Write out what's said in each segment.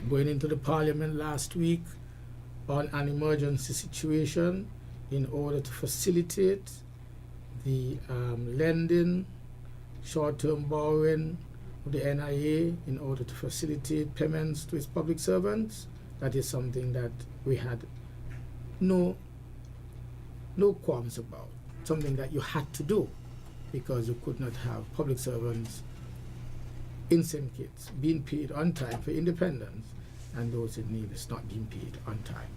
going into the Parliament last week on an emergency situation in order to facilitate the lending, short-term borrowing of the NIA in order to facilitate payments to its public servants. That is something that we had no qualms about, something that you had to do, because you could not have public servants in St. Kitts being paid on time for independence and those in need is not being paid on time.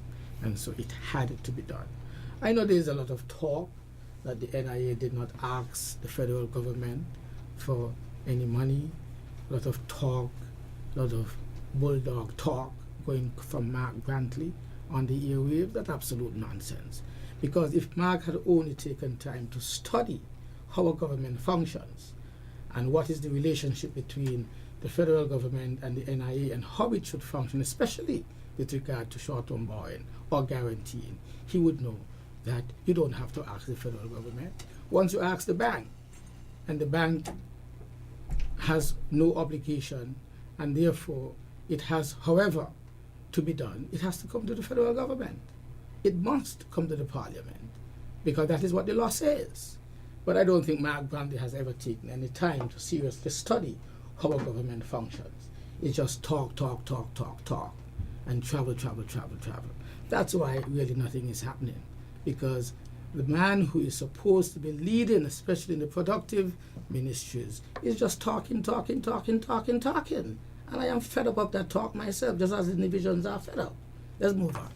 And so it had to be done. I know there's a lot of talk that the NIA did not ask the federal government for any money, a lot of talk, a lot of bulldog talk going from Mark Grantley on the airwaves. That's absolute nonsense. Because if Mark had only taken time to study how a government functions and what is the relationship between the federal government and the NIA and how it should function, especially with regard to short-term borrowing or guaranteeing, he would know that you don't have to ask the federal government. Once you ask the bank, and the bank has no obligation, and therefore it has, however, to be done, it has to come to the federal government. It must come to the Parliament, because that is what the law says. But I don't think Mark Grantley has ever taken any time to seriously study how a government functions. It's just talk, and travel. That's why really nothing is happening, because the man who is supposed to be leading, especially in the productive ministries, is just talking. And I am fed up of that talk myself, just as the divisions are fed up. Let's move on.